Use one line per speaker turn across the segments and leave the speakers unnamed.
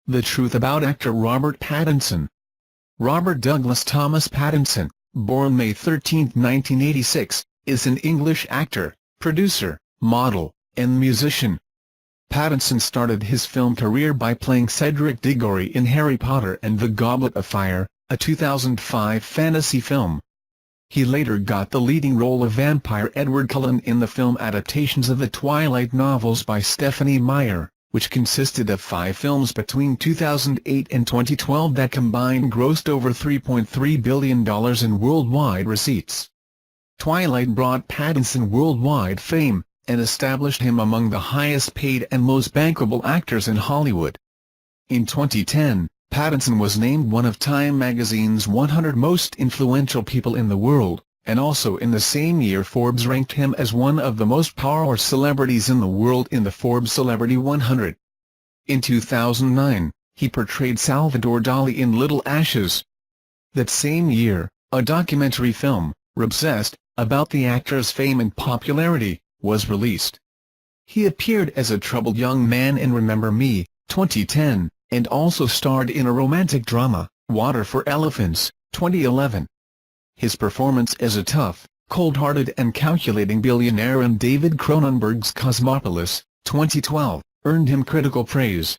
The truth about actor Robert Pattinson. Robert Douglas Thomas Pattinson, born May 13, 1986, is an English actor, producer, model, and musician. Pattinson started his film career by playing Cedric Diggory in Harry Potter and the Goblet of Fire, a 2005 fantasy film. He later got the leading role of vampire Edward Cullen in the film adaptations of the Twilight novels by Stephenie Meyer, which consisted of 5 films between 2008 and 2012 that combined grossed over $3.3 billion in worldwide receipts. Twilight brought Pattinson worldwide fame, and established him among the highest-paid and most bankable actors in Hollywood. In 2010, Pattinson was named one of Time magazine's 100 most influential people in the world, and also in the same year Forbes ranked him as one of the most powerful celebrities in the world in the Forbes Celebrity 100. In 2009, he portrayed Salvador Dali in Little Ashes. That same year, a documentary film, Obsessed, about the actor's fame and popularity, was released. He appeared as a troubled young man in Remember Me, 2010, and also starred in a romantic drama, Water for Elephants, 2011. His performance as a tough, cold-hearted and calculating billionaire in David Cronenberg's Cosmopolis, 2012, earned him critical praise.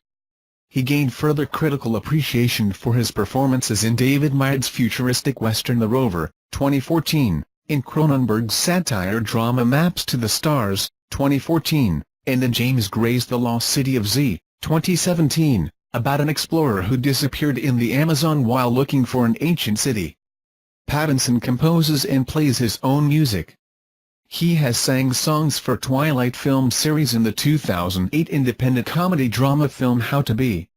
He gained further critical appreciation for his performances in David Miad's futuristic western The Rover, 2014, in Cronenberg's satire drama Maps to the Stars, 2014, and in James Gray's The Lost City of Z, 2017, about an explorer who disappeared in the Amazon while looking for an ancient city. Pattinson composes and plays his own music. He has sang songs for Twilight film series and the 2008 independent comedy drama film How to Be.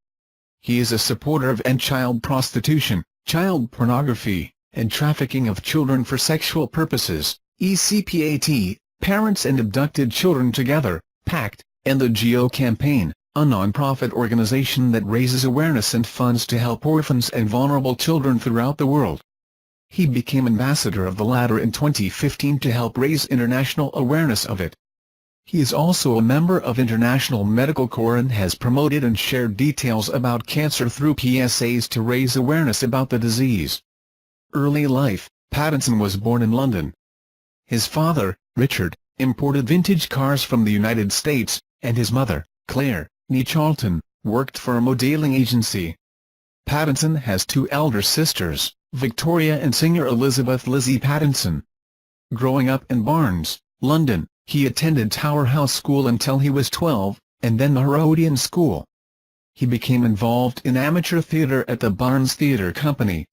He is a supporter of end child prostitution, child pornography, and trafficking of children for sexual purposes, ECPAT, Parents and Abducted Children Together, PACT, and the GEO Campaign, a non-profit organization that raises awareness and funds to help orphans and vulnerable children throughout the world. He became ambassador of the latter in 2015 to help raise international awareness of it. He is also a member of International Medical Corps and has promoted and shared details about cancer through PSAs to raise awareness about the disease. Early life. Pattinson was born in London. His father, Richard, imported vintage cars from the United States, and his mother, Claire, née Charlton, worked for a modeling agency. Pattinson has 2 elder sisters, Victoria and singer Elizabeth Lizzie Pattinson. Growing up in Barnes, London, he attended Tower House School until he was 12, and then the Herodian School. He became involved in amateur theatre at the Barnes Theatre Company.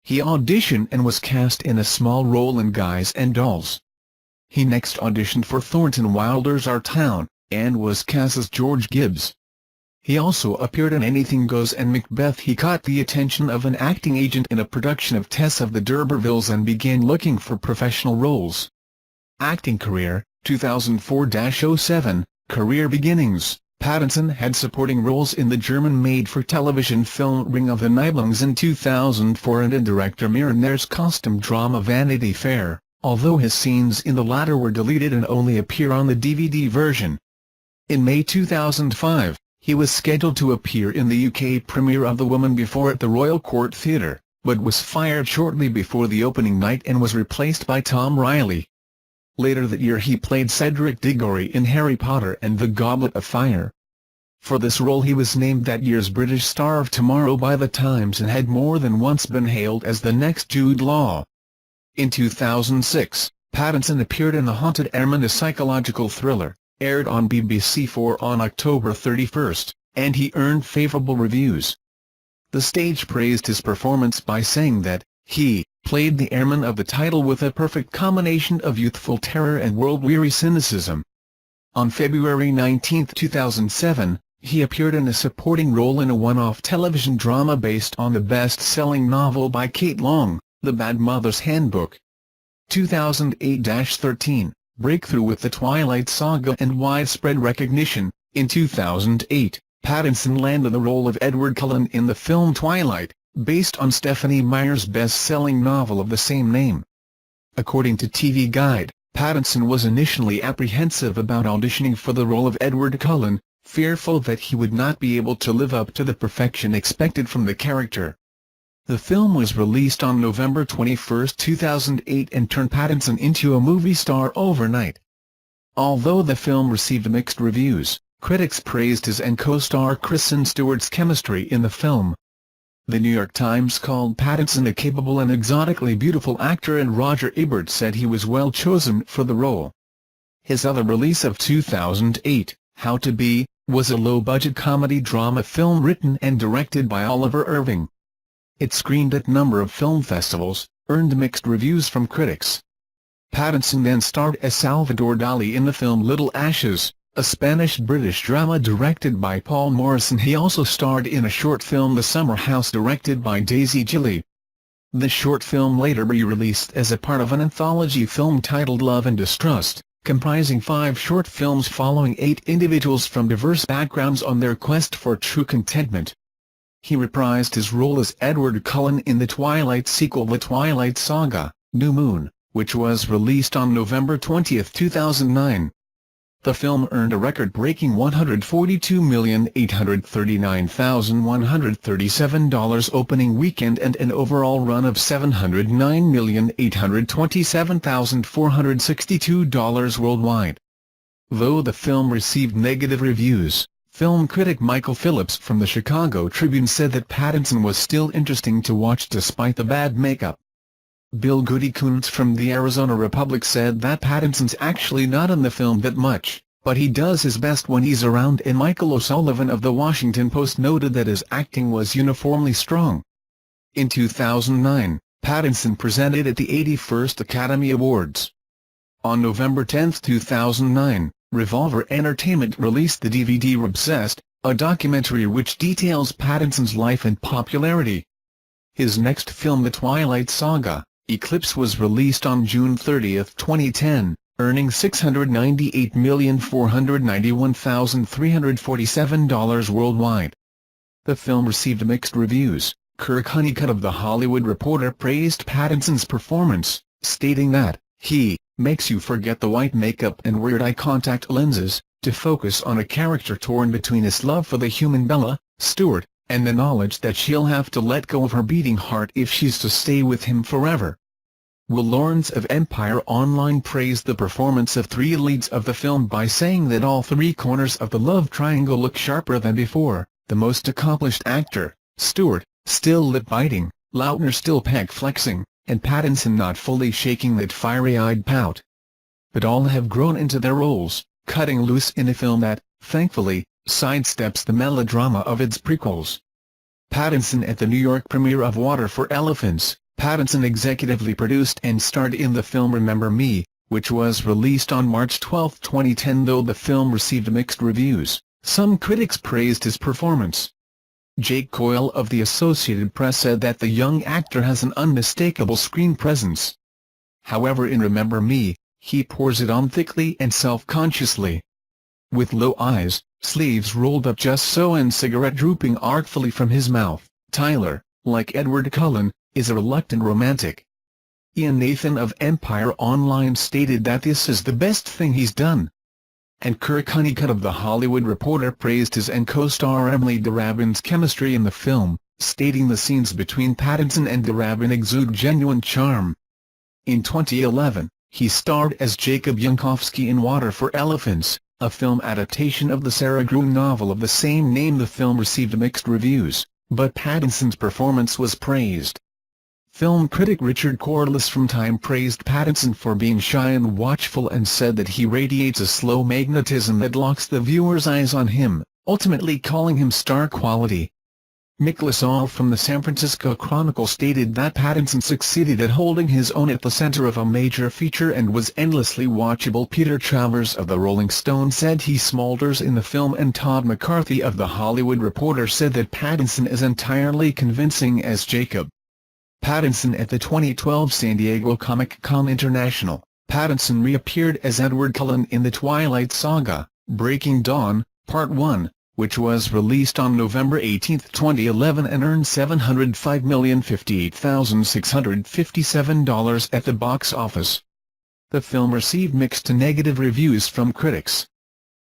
He auditioned and was cast in a small role in Guys and Dolls. He next auditioned for Thornton Wilder's Our Town, and was cast as George Gibbs. He also appeared in Anything Goes and Macbeth. He caught the attention of an acting agent in a production of Tess of the D'Urbervilles and began looking for professional roles. Acting career, 2004-07, career beginnings. Pattinson had supporting roles in the German-made-for-television film Ring of the Nibelungs in 2004 and in director Myrnair's costume drama Vanity Fair, although his scenes in the latter were deleted and only appear on the DVD version. In May 2005, he was scheduled to appear in the UK premiere of The Woman Before at the Royal Court Theatre, but was fired shortly before the opening night and was replaced by Tom Riley. Later that year he played Cedric Diggory in Harry Potter and the Goblet of Fire. For this role he was named that year's British Star of Tomorrow by The Times and had more than once been hailed as the next Jude Law. In 2006, Pattinson appeared in The Haunted Airman, a psychological thriller, aired on BBC4 on October 31, and he earned favourable reviews. The stage praised his performance by saying that he played the airman of the title with a perfect combination of youthful terror and world-weary cynicism. On February 19, 2007, he appeared in a supporting role in a one-off television drama based on the best-selling novel by Kate Long, The Bad Mother's Handbook. 2008-13, breakthrough with the Twilight saga and widespread recognition. In 2008, Pattinson landed the role of Edward Cullen in the film Twilight, based on Stephenie Meyer's best-selling novel of the same name. According to TV Guide, Pattinson was initially apprehensive about auditioning for the role of Edward Cullen, fearful that he would not be able to live up to the perfection expected from the character. The film was released on November 21, 2008 and turned Pattinson into a movie star overnight. Although the film received mixed reviews, critics praised his and co-star Kristen Stewart's chemistry in the film. The New York Times called Pattinson a capable and exotically beautiful actor, and Roger Ebert said he was well chosen for the role. His other release of 2008, How to Be, was a low-budget comedy-drama film written and directed by Oliver Irving. It screened at a number of film festivals, earned mixed reviews from critics. Pattinson then starred as Salvador Dali in the film Little Ashes, a Spanish-British drama directed by Paul Morrison. He also starred in a short film The Summer House directed by Daisy Gilly. The short film later re-released as a part of an anthology film titled Love and Distrust, comprising 5 short films following 8 individuals from diverse backgrounds on their quest for true contentment. He reprised his role as Edward Cullen in the Twilight sequel The Twilight Saga, New Moon, which was released on November 20, 2009. The film earned a record-breaking $142,839,137 opening weekend and an overall run of $709,827,462 worldwide. Though the film received negative reviews, film critic Michael Phillips from the Chicago Tribune said that Pattinson was still interesting to watch despite the bad makeup. Bill Goody-Kuntz from the Arizona Republic said that Pattinson's actually not in the film that much, but he does his best when he's around, and Michael O'Sullivan of the Washington Post noted that his acting was uniformly strong. In 2009, Pattinson presented at the 81st Academy Awards. On November 10, 2009, Revolver Entertainment released the DVD Obsessed, a documentary which details Pattinson's life and popularity. His next film The Twilight Saga, Eclipse, was released on June 30, 2010, earning $698,491,347 worldwide. The film received mixed reviews. Kirk Honeycutt of The Hollywood Reporter praised Pattinson's performance, stating that he makes you forget the white makeup and weird eye contact lenses, to focus on a character torn between his love for the human Bella, Stewart, and the knowledge that she'll have to let go of her beating heart if she's to stay with him forever. Will Lawrence of Empire Online praised the performance of 3 leads of the film by saying that all 3 corners of the love triangle look sharper than before, the most accomplished actor, Stewart, still lip-biting, Lautner still peg-flexing, and Pattinson not fully shaking that fiery-eyed pout. But all have grown into their roles, cutting loose in a film that, thankfully, sidesteps the melodrama of its prequels. Pattinson at the New York premiere of Water for Elephants, Pattinson executively produced and starred in the film Remember Me, which was released on March 12, 2010. Though the film received mixed reviews, some critics praised his performance. Jake Coyle of the Associated Press said that the young actor has an unmistakable screen presence. However, in Remember Me, he pours it on thickly and self-consciously. With low eyes, sleeves rolled up just so, and cigarette drooping artfully from his mouth, Tyler, like Edward Cullen, is a reluctant romantic. Ian Nathan of Empire Online stated that this is the best thing he's done. And Kirk Honeycutt of The Hollywood Reporter praised his and co-star Emily DeRabin's chemistry in the film, stating the scenes between Pattinson and DeRabin exude genuine charm. In 2011, he starred as Jacob Jankowski in Water for Elephants, a film adaptation of the Sarah Gruen novel of the same name. The film received mixed reviews, but Pattinson's performance was praised. Film critic Richard Corliss from Time praised Pattinson for being shy and watchful and said that he radiates a slow magnetism that locks the viewer's eyes on him, ultimately calling him star quality. Mick LaSalle from the San Francisco Chronicle stated that Pattinson succeeded at holding his own at the center of a major feature and was endlessly watchable. Peter Travers of the Rolling Stone said he smolders in the film, and Todd McCarthy of The Hollywood Reporter said that Pattinson is entirely convincing as Jacob. Pattinson at the 2012 San Diego Comic-Con International, Pattinson reappeared as Edward Cullen in The Twilight Saga, Breaking Dawn, Part 1, which was released on November 18, 2011 and earned $758,657 at the box office. The film received mixed to negative reviews from critics.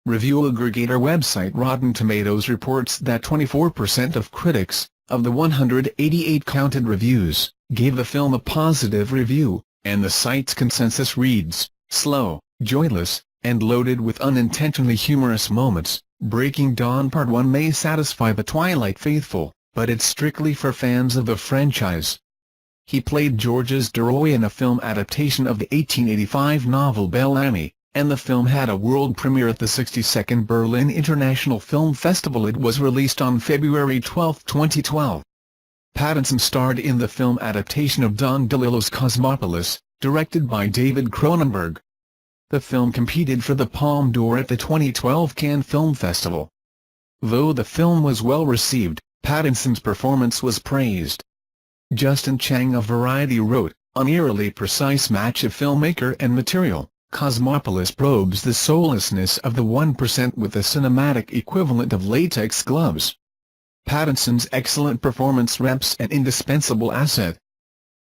Review aggregator website Rotten Tomatoes reports that 24% of critics, of the 188 counted reviews, gave the film a positive review, and the site's consensus reads, "Slow, joyless, and loaded with unintentionally humorous moments, Breaking Dawn Part 1 may satisfy the Twilight faithful, but it's strictly for fans of the franchise." He played Georges Deroy in a film adaptation of the 1885 novel Bel Ami, and the film had a world premiere at the 62nd Berlin International Film Festival. It was released on February 12, 2012. Pattinson starred in the film adaptation of Don DeLillo's Cosmopolis, directed by David Cronenberg. The film competed for the Palme d'Or at the 2012 Cannes Film Festival. Though the film was well received, Pattinson's performance was praised. Justin Chang of Variety wrote, "An eerily precise match of filmmaker and material, Cosmopolis probes the soullessness of the 1% with the cinematic equivalent of latex gloves." Pattinson's excellent performance reps an indispensable asset.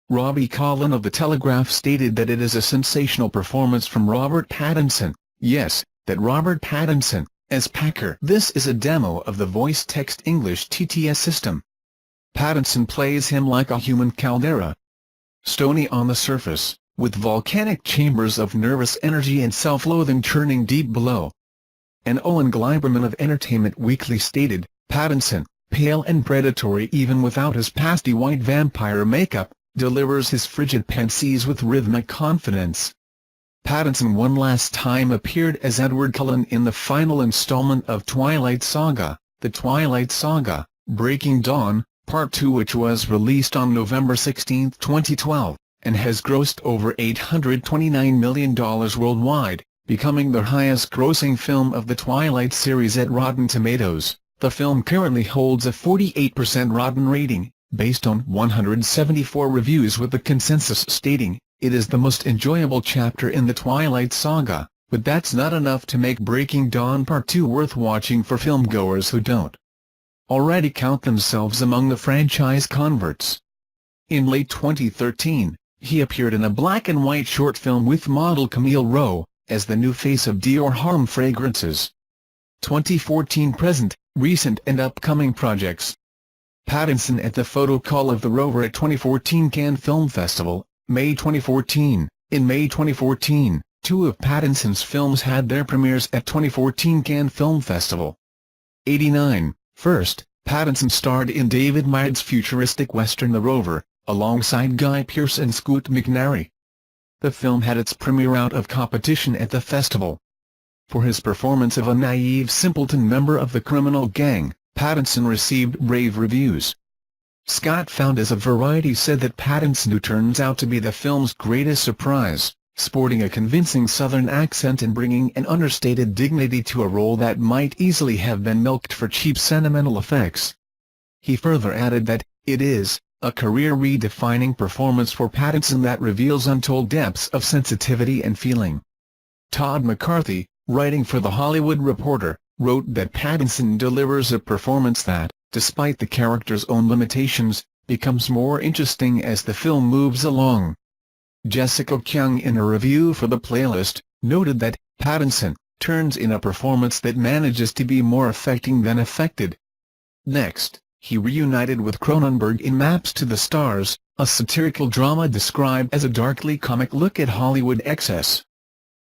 Robbie Collin of The Telegraph stated that it is a sensational performance from Robert Pattinson. Yes, that Robert Pattinson, as Packer. This is a demo of the voice-text English TTS system. Pattinson plays him like a human caldera. Stony on the surface, with volcanic chambers of nervous energy and self-loathing churning deep below. And Owen Gleiberman of Entertainment Weekly stated, "Pattinson, pale and predatory even without his pasty white vampire makeup, delivers his frigid pansies with rhythmic confidence." Pattinson one last time appeared as Edward Cullen in the final installment of Twilight Saga, The Twilight Saga, Breaking Dawn, Part 2, which was released on November 16, 2012, and has grossed over $829 million worldwide, becoming the highest-grossing film of the Twilight series at Rotten Tomatoes. The film currently holds a 48% Rotten rating, based on 174 reviews, with the consensus stating, "It is the most enjoyable chapter in the Twilight Saga," but that's not enough to make Breaking Dawn Part 2 worth watching for filmgoers who don't already count themselves among the franchise converts. In late 2013, he appeared in a black-and-white short film with model Camille Rowe, as the new face of Dior Homme Fragrances. 2014 present, recent and upcoming projects. Pattinson at the photo call of the Rover at 2014 Cannes Film Festival, May 2014. In May 2014, two of Pattinson's films had their premieres at 2014 Cannes Film Festival. 89. First, Pattinson starred in David Miad's futuristic western The Rover, alongside Guy Pearce and Scoot McNairy. The film had its premiere out of competition at the festival. For his performance of a naive simpleton member of the criminal gang, Pattinson received rave reviews. Scott Found of Variety said that Pattinson, who turns out to be the film's greatest surprise, sporting a convincing southern accent and bringing an understated dignity to a role that might easily have been milked for cheap sentimental effects. He further added that, "It is a career-redefining performance for Pattinson that reveals untold depths of sensitivity and feeling." Todd McCarthy, writing for The Hollywood Reporter, wrote that Pattinson delivers a performance that, despite the character's own limitations, becomes more interesting as the film moves along. Jessica Kyung, in a review for The Playlist, noted that Pattinson turns in a performance that manages to be more affecting than affected. Next, he reunited with Cronenberg in Maps to the Stars, a satirical drama described as a darkly comic look at Hollywood excess.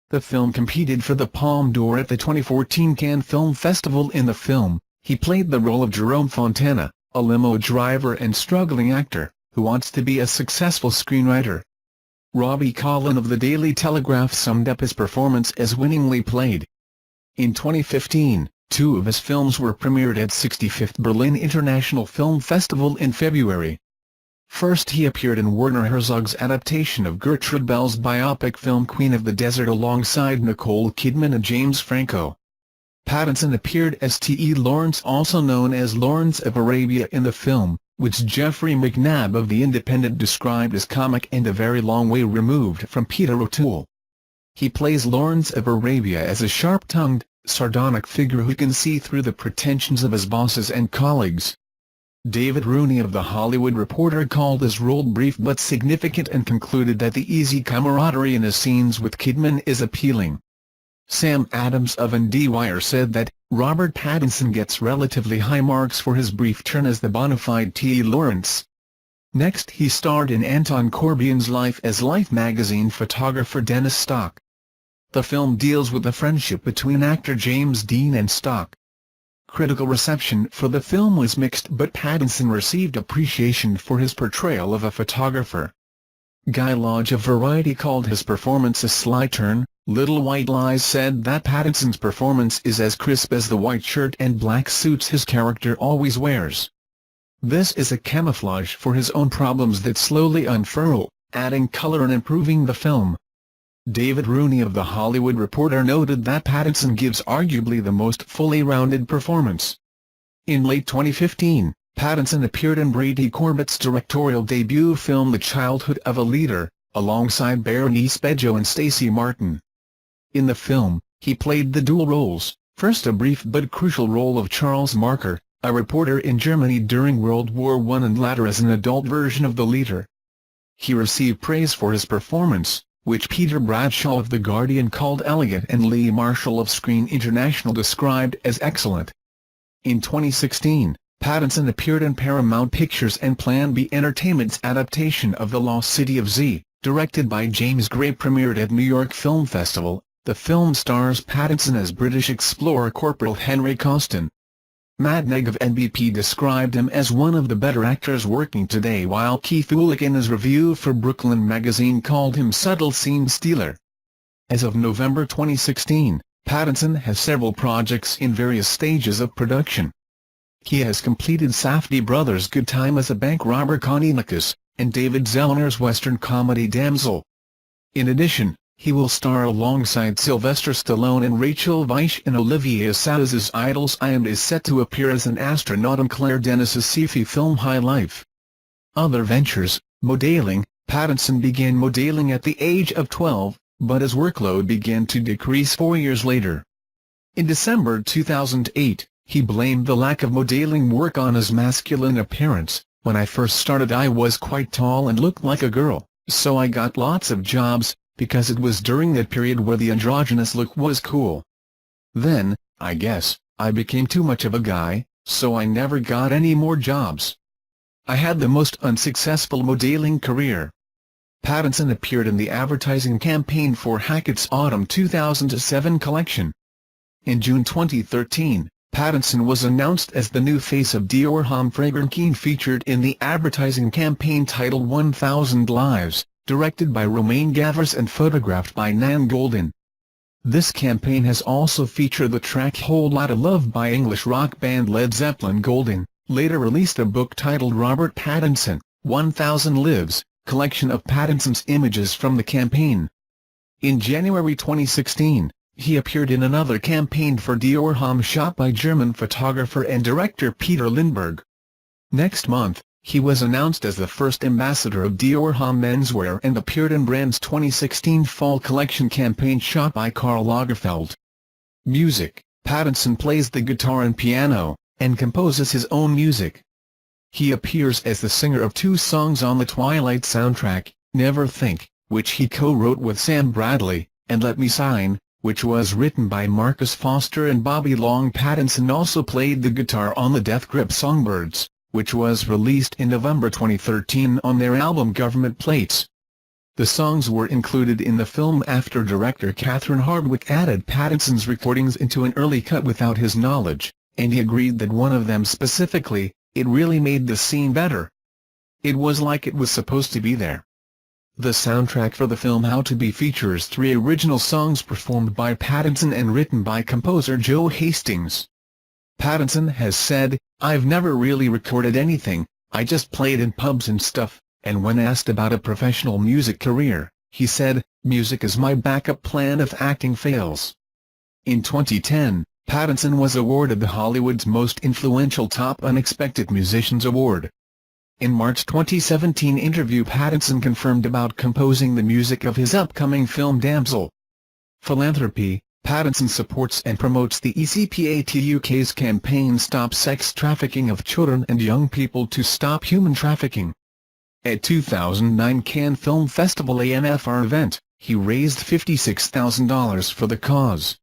The film competed for the Palme d'Or at the 2014 Cannes Film Festival. In the film, he played the role of Jerome Fontana, a limo driver and struggling actor, who wants to be a successful screenwriter. Robbie Collin of The Daily Telegraph summed up his performance as winningly played. In 2015, two of his films were premiered at 65th Berlin International Film Festival in February. First, he appeared in Werner Herzog's adaptation of Gertrude Bell's biopic film Queen of the Desert alongside Nicole Kidman and James Franco. Pattinson appeared as T.E. Lawrence, also known as Lawrence of Arabia, in the film, which Jeffrey McNabb of The Independent described as comic and a very long way removed from Peter O'Toole. He plays Lawrence of Arabia as a sharp-tongued, sardonic figure who can see through the pretensions of his bosses and colleagues. David Rooney of The Hollywood Reporter called his role brief but significant and concluded that the easy camaraderie in his scenes with Kidman is appealing. Sam Adams of IndieWire said that Robert Pattinson gets relatively high marks for his brief turn as the bona fide T. Lawrence. Next he starred in Anton Corbijn's Life as Life magazine photographer Dennis Stock. The film deals with the friendship between actor James Dean and Stock. Critical reception for the film was mixed, but Pattinson received appreciation for his portrayal of a photographer. Guy Lodge of Variety called his performance a sly turn. Little White Lies said that Pattinson's performance is as crisp as the white shirt and black suits his character always wears. This is a camouflage for his own problems that slowly unfurl, adding color and improving the film. David Rooney of The Hollywood Reporter noted that Pattinson gives arguably the most fully rounded performance. In late 2015, Pattinson appeared in Brady Corbett's directorial debut film The Childhood of a Leader, alongside Berenice Bejo and Stacey Martin. In the film, he played the dual roles, first a brief but crucial role of Charles Marker, a reporter in Germany during World War I, and later as an adult version of the leader. He received praise for his performance, which Peter Bradshaw of The Guardian called elegant and Lee Marshall of Screen International described as excellent. In 2016, Pattinson appeared in Paramount Pictures and Plan B Entertainment's adaptation of The Lost City of Z, directed by James Gray, premiered at New York Film Festival. The film stars Pattinson as British explorer Corporal Henry Costin. Matt Negg of NBP described him as one of the better actors working today, while Keith Ulick in his review for Brooklyn magazine called him subtle scene stealer. As of November 2016, Pattinson has several projects in various stages of production. He has completed Safdie brothers' Good Time as a bank robber Kaninakas, and David Zellner's western comedy Damsel. In addition, he will star alongside Sylvester Stallone and Rachel Weisz in Olivier Assayas's Idols and is set to appear as an astronaut in Claire Denis's sci-fi film High Life. Other ventures: modeling. Pattinson began modeling at the age of 12, but his workload began to decrease 4 years later. In December 2008, he blamed the lack of modeling work on his masculine appearance. "When I first started I was quite tall and looked like a girl, so I got lots of jobs, because it was during that period where the androgynous look was cool. Then, I guess, I became too much of a guy, so I never got any more jobs. I had the most unsuccessful modeling career." Pattinson appeared in the advertising campaign for Hackett's Autumn 2007 collection. In June 2013, Pattinson was announced as the new face of Dior Homme Fragrance, featured in the advertising campaign titled 1000 Lives, directed by Romain Gavras and photographed by Nan Goldin. This campaign has also featured the track Whole Lotta Love by English rock band Led Zeppelin. Goldin later released a book titled Robert Pattinson, 1000 Lives, collection of Pattinson's images from the campaign. In January 2016, he appeared in another campaign for Dior Homme shot by German photographer and director Peter Lindbergh. Next month, he was announced as the first ambassador of Dior Homme menswear and appeared in brand's 2016 fall collection campaign shot by Karl Lagerfeld. Music. Pattinson plays the guitar and piano, and composes his own music. He appears as the singer of 2 songs on the Twilight soundtrack, Never Think, which he co-wrote with Sam Bradley, and Let Me Sign, which was written by Marcus Foster and Bobby Long. Pattinson also played the guitar on the Death Grip Songbirds, which was released in November 2013 on their album Government Plates. The songs were included in the film after director Catherine Hardwicke added Pattinson's recordings into an early cut without his knowledge, and he agreed that one of them specifically, "It really made the scene better. It was like it was supposed to be there." The soundtrack for the film How to Be features 3 original songs performed by Pattinson and written by composer Joe Hastings. Pattinson has said, "I've never really recorded anything, I just played in pubs and stuff," and when asked about a professional music career, he said, "Music is my backup plan if acting fails." In 2010, Pattinson was awarded the Hollywood's Most Influential Top Unexpected Musicians Award. In March 2017 interview, Pattinson confirmed about composing the music of his upcoming film Damsel. Philanthropy. Pattinson supports and promotes the ECPAT UK's campaign Stop Sex Trafficking of Children and Young People to Stop Human Trafficking. At 2009 Cannes Film Festival AMFR event, he raised $56,000 for the cause.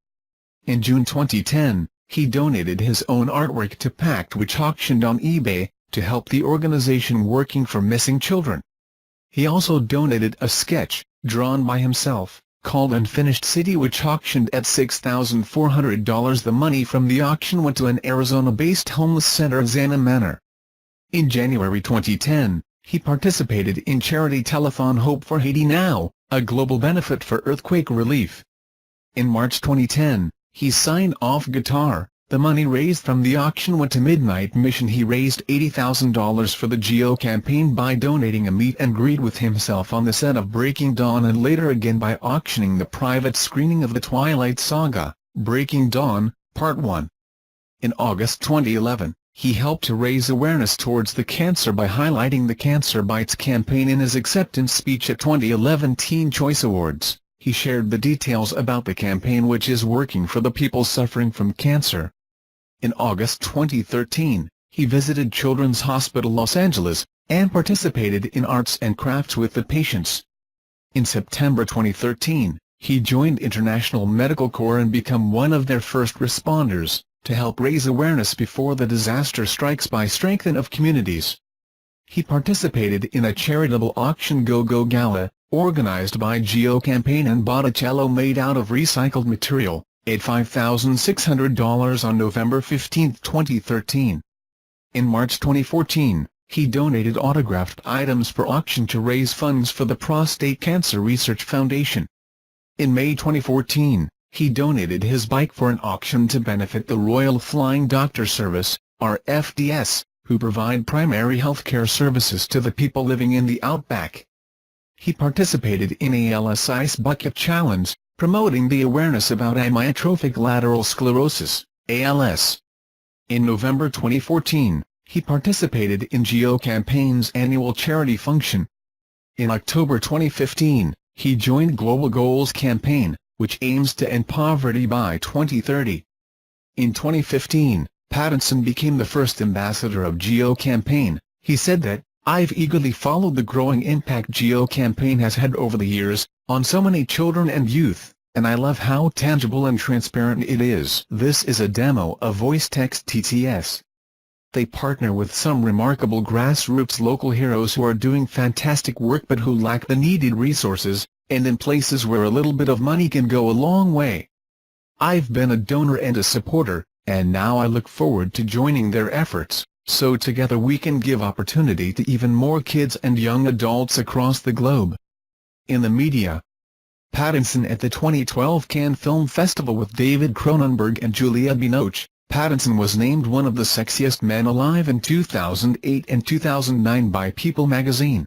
In June 2010, he donated his own artwork to Pact, which auctioned on eBay, to help the organization working for missing children. He also donated a sketch, drawn by himself, called Unfinished City, which auctioned at $6,400. The money from the auction went to an Arizona-based homeless center, Zana Manor. In January 2010, he participated in charity telethon Hope for Haiti Now, a global benefit for earthquake relief. In March 2010, he signed off Guitar. The money raised from the auction went to Midnight Mission. He raised $80,000 for the GO campaign by donating a meet and greet with himself on the set of Breaking Dawn, and later again by auctioning the private screening of the Twilight saga, Breaking Dawn, Part 1. In August 2011, he helped to raise awareness towards the cancer by highlighting the Cancer Bites campaign in his acceptance speech at 2011 Teen Choice Awards. He shared the details about the campaign, which is working for the people suffering from cancer. In August 2013, he visited Children's Hospital Los Angeles, and participated in arts and crafts with the patients. In September 2013, he joined International Medical Corps and became one of their first responders, to help raise awareness before the disaster strikes by strengthening of communities. He participated in a charitable auction Go-Go Gala, organized by GO Campaign, and bought a cello made out of recycled material, at $5,600 on November 15, 2013. In March 2014, he donated autographed items for auction to raise funds for the Prostate Cancer Research Foundation. In May 2014, he donated his bike for an auction to benefit the Royal Flying Doctor Service, RFDS, who provide primary healthcare services to the people living in the outback. He participated in ALS Ice Bucket Challenge, promoting the awareness about amyotrophic lateral sclerosis, ALS. In November 2014, he participated in GO Campaign's annual charity function. In October 2015, he joined Global Goals Campaign, which aims to end poverty by 2030. In 2015, Pattinson became the first ambassador of GO Campaign. He said that, "I've eagerly followed the growing impact GO Campaign has had over the years, on so many children and youth, and I love how tangible and transparent it is." This is a demo of voice-text TTS. They partner with some remarkable grassroots local heroes who are doing fantastic work but who lack the needed resources, and in places where a little bit of money can go a long way. I've been a donor and a supporter, and now I look forward to joining their efforts, so together we can give opportunity to even more kids and young adults across the globe. In the media, Pattinson at the 2012 Cannes Film Festival with David Cronenberg and Juliette Binoche. Pattinson was named one of the sexiest men alive in 2008 and 2009 by People magazine.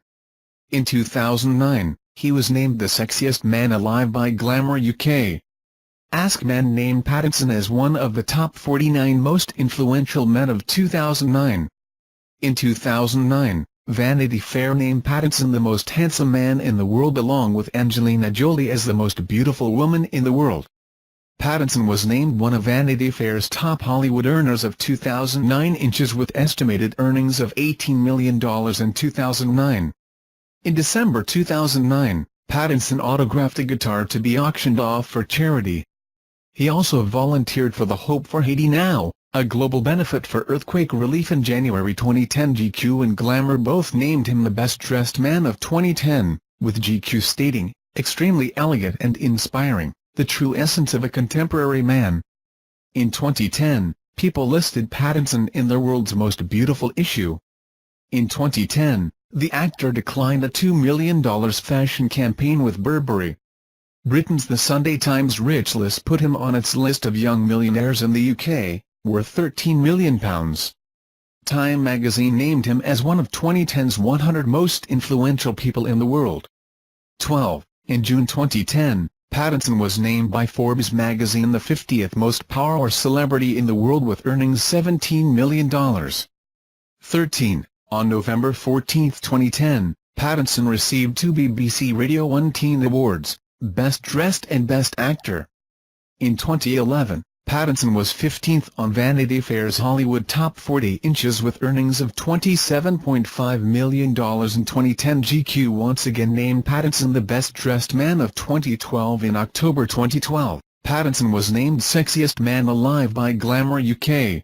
In 2009, he was named the sexiest man alive by Glamour UK. Ask Men named Pattinson as one of the top 49 most influential men of 2009. In 2009, Vanity Fair named Pattinson the most handsome man in the world, along with Angelina Jolie as the most beautiful woman in the world. Pattinson was named one of Vanity Fair's top Hollywood earners of 2009 inches, with estimated earnings of $18 million in 2009. In December 2009, Pattinson autographed a guitar to be auctioned off for charity. He also volunteered for the Hope for Haiti Now, a global benefit for earthquake relief. In January 2010, GQ and Glamour both named him the best-dressed man of 2010, with GQ stating, "Extremely elegant and inspiring, the true essence of a contemporary man." In 2010, People listed Pattinson in the world's most beautiful issue. In 2010, the actor declined a $2 million fashion campaign with Burberry. Britain's The Sunday Times Rich list put him on its list of young millionaires in the UK, worth £13 million. Time magazine named him as one of 2010's 100 most influential people in the world. 12. In June 2010, Pattinson was named by Forbes magazine the 50th most powerful celebrity in the world with earnings $17 million. 13. On November 14, 2010, Pattinson received 2 BBC Radio 1 Teen Awards, Best Dressed and Best Actor. In 2011, Pattinson was 15th on Vanity Fair's Hollywood Top 40 Inches with earnings of $27.5 million. In 2010, GQ once again named Pattinson the Best Dressed Man of 2012. In October 2012, Pattinson was named Sexiest Man Alive by Glamour UK.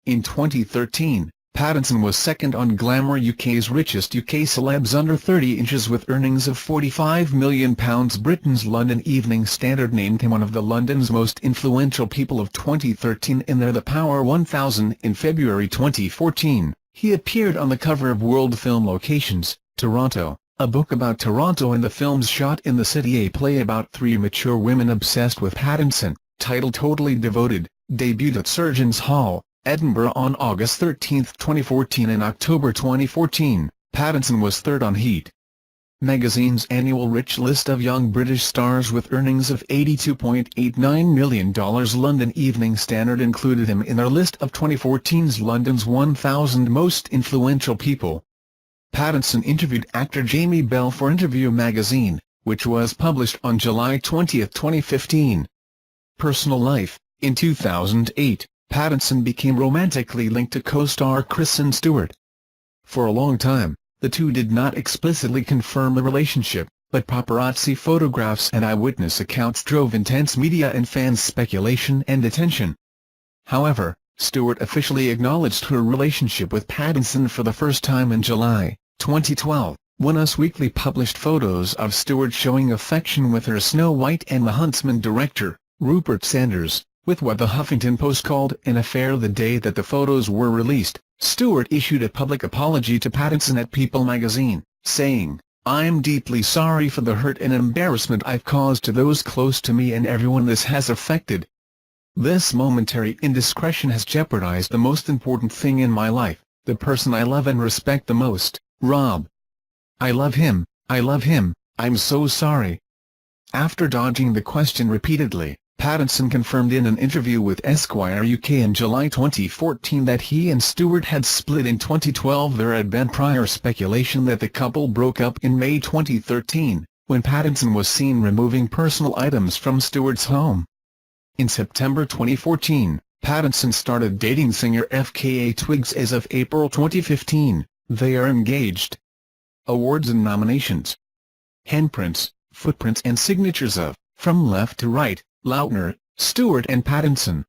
In 2013, Pattinson was second on Glamour UK's Richest UK Celebs Under 30 Inches with earnings of £45 million. Britain's London Evening Standard named him one of the London's most influential people of 2013 in their The Power 1000. In February 2014, he appeared on the cover of World Film Locations, Toronto, a book about Toronto and the films shot in the city. A play about three mature women obsessed with Pattinson, titled Totally Devoted, debuted at Surgeons Hall, Edinburgh on August 13, 2014. In October 2014, Pattinson was third on Heat magazine's annual Rich list of young British stars with earnings of $82.89 million. London Evening Standard included him in their list of 2014's London's 1,000 most influential people. Pattinson interviewed actor Jamie Bell for Interview magazine, which was published on July 20, 2015. Personal life. In 2008, Pattinson became romantically linked to co-star Kristen Stewart. For a long time, the two did not explicitly confirm the relationship, but paparazzi photographs and eyewitness accounts drove intense media and fans' speculation and attention. However, Stewart officially acknowledged her relationship with Pattinson for the first time in July 2012, when Us Weekly published photos of Stewart showing affection with her Snow White and the Huntsman director, Rupert Sanders. With what the Huffington Post called an affair the day that the photos were released, Stewart issued a public apology to Pattinson at People magazine, saying, "I'm deeply sorry for the hurt and embarrassment I've caused to those close to me and everyone this has affected. This momentary indiscretion has jeopardized the most important thing in my life, the person I love and respect the most, Rob. I love him, I'm so sorry." After dodging the question repeatedly, Pattinson confirmed in an interview with Esquire UK in July 2014 that he and Stewart had split in 2012. There had been prior speculation that the couple broke up in May 2013, when Pattinson was seen removing personal items from Stewart's home. In September 2014, Pattinson started dating singer FKA Twigs. As of April 2015, they are engaged. Awards and nominations. Handprints, footprints and signatures of, from left to right, Lautner, Stewart and Pattinson.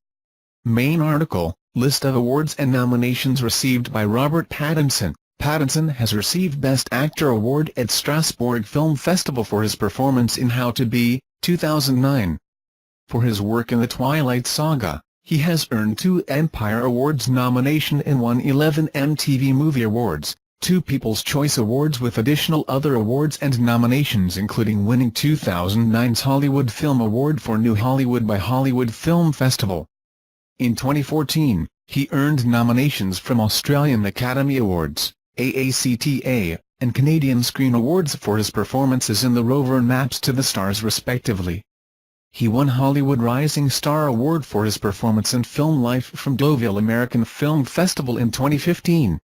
Main article, list of awards and nominations received by Robert Pattinson. Pattinson has received Best Actor award at Strasbourg Film Festival for his performance in How to Be, 2009. For his work in the Twilight saga, he has earned 2 Empire Awards nomination and won 11 MTV Movie Awards, 2 People's Choice Awards with additional other awards and nominations including winning 2009's Hollywood Film Award for New Hollywood by Hollywood Film Festival. In 2014, he earned nominations from Australian Academy Awards, AACTA, and Canadian Screen Awards for his performances in The Rover and Maps to the Stars respectively. He won Hollywood Rising Star Award for his performance in Film Life from Deauville American Film Festival in 2015.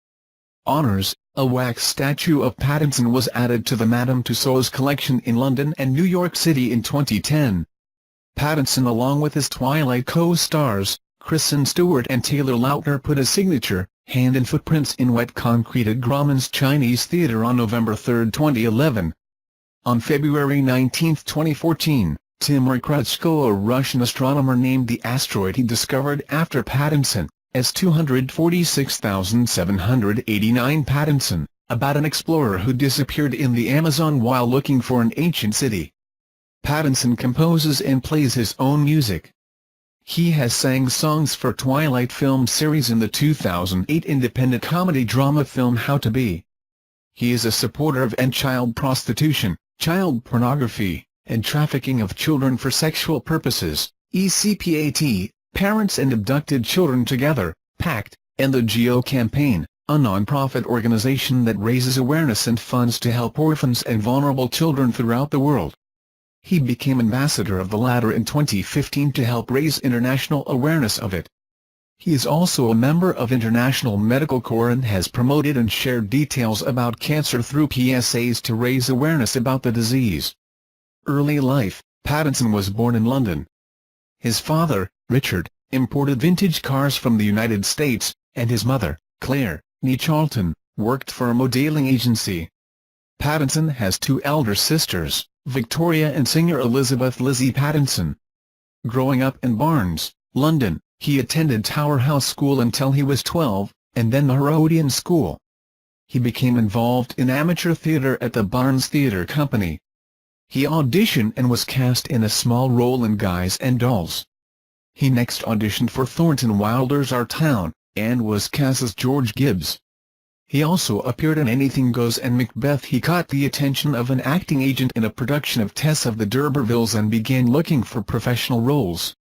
Honours. A wax statue of Pattinson was added to the Madame Tussauds collection in London and New York City in 2010. Pattinson along with his Twilight co-stars, Kristen Stewart and Taylor Lautner put a signature, hand and footprints in wet concrete at Grauman's Chinese Theatre on November 3, 2011. On February 19, 2014, Timur Krutchko, a Russian astronomer, named the asteroid he discovered after Pattinson as 246,789. Pattinson, about an explorer who disappeared in the Amazon while looking for an ancient city. Pattinson composes and plays his own music. He has sang songs for Twilight film series in the 2008 independent comedy drama film How to Be. He is a supporter of end child prostitution, child pornography, and trafficking of children for sexual purposes, ECPAT, Parents and Abducted Children Together, PACT, and the GEO Campaign, a non-profit organization that raises awareness and funds to help orphans and vulnerable children throughout the world. He became ambassador of the latter in 2015 to help raise international awareness of it. He is also a member of International Medical Corps and has promoted and shared details about cancer through PSAs to raise awareness about the disease. Early life. Pattinson was born in London. His father, Richard, imported vintage cars from the United States, and his mother, Claire, née Charlton, worked for a modeling agency. Pattinson has 2 elder sisters, Victoria and singer Elizabeth Lizzie Pattinson. Growing up in Barnes, London, he attended Tower House School until he was 12, and then the Herodian School. He became involved in amateur theatre at the Barnes Theatre Company. He auditioned and was cast in a small role in Guys and Dolls. He next auditioned for Thornton Wilder's Our Town, and was cast as George Gibbs. He also appeared in Anything Goes and Macbeth. He caught the attention of an acting agent in a production of Tess of the D'Urbervilles and began looking for professional roles.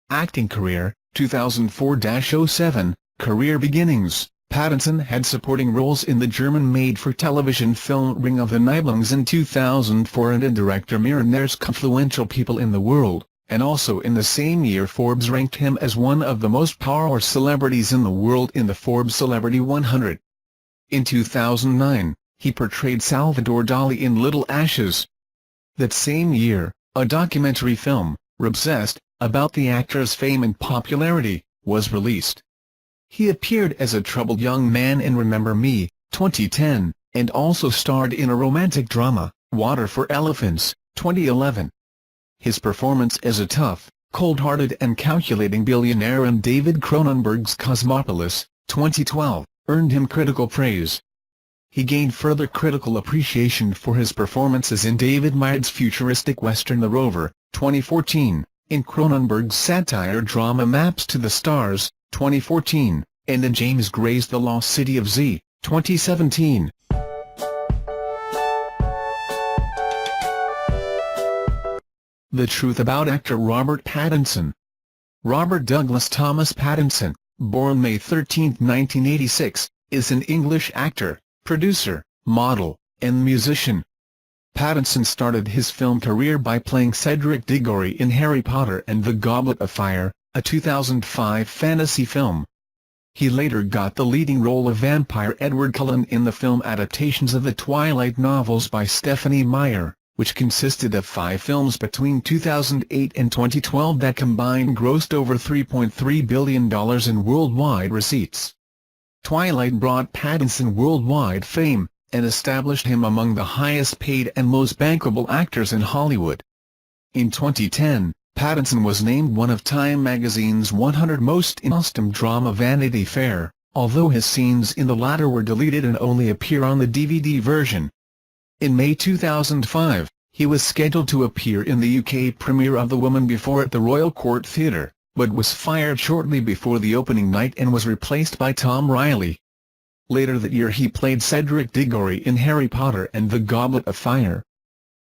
Acting career, 2004-07, career beginnings. Pattinson had supporting roles in the German made-for-television film Ring of the Nibelungs in 2004 and in director Mjolnir's Confluential People in the World, and also in the same year Forbes ranked him as one of the most powerful celebrities in the world in the Forbes Celebrity 100. In 2009, he portrayed Salvador Dali in Little Ashes. That same year, a documentary film, Obsessed, about the actor's fame and popularity, was released. He appeared as a troubled young man in Remember Me, 2010, and also starred in a romantic drama, Water for Elephants, 2011. His performance as a tough, cold-hearted and calculating billionaire in David Cronenberg's Cosmopolis, 2012, earned him critical praise. He gained further critical appreciation for his performances in David Miad's futuristic western The Rover, 2014, in Cronenberg's satire drama Maps to the Stars, 2014, and in James Gray's The Lost City of Z, 2017. The truth about actor Robert Pattinson. Robert Douglas Thomas Pattinson, born May 13, 1986, is an English actor, producer, model, and musician. Pattinson started his film career by playing Cedric Diggory in Harry Potter and the Goblet of Fire, a 2005 fantasy film. He later got the leading role of vampire Edward Cullen in the film adaptations of the Twilight novels by Stephenie Meyer, which consisted of 5 films between 2008 and 2012 that combined grossed over $3.3 billion in worldwide receipts. Twilight brought Pattinson worldwide fame, and established him among the highest-paid and most bankable actors in Hollywood. In 2010, Pattinson was named one of Time magazine's 100 Most Interesting Drama Vanity Fair, although his scenes in the latter were deleted and only appear on the DVD version. In May 2005, he was scheduled to appear in the UK premiere of The Woman Before at the Royal Court Theatre, but was fired shortly before the opening night and was replaced by Tom Riley. Later that year he played Cedric Diggory in Harry Potter and the Goblet of Fire.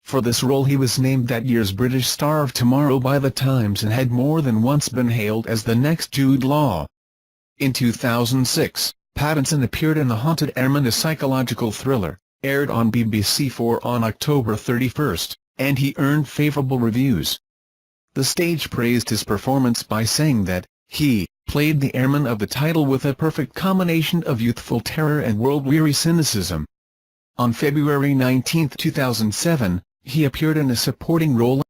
For this role he was named that year's British Star of Tomorrow by The Times and had more than once been hailed as the next Jude Law. In 2006, Pattinson appeared in The Haunted Airman, a psychological thriller, aired on BBC 4 on October 31, and he earned favourable reviews. The stage praised his performance by saying that he played the airman of the title with a perfect combination of youthful terror and world-weary cynicism. On February 19, 2007, he appeared in a supporting role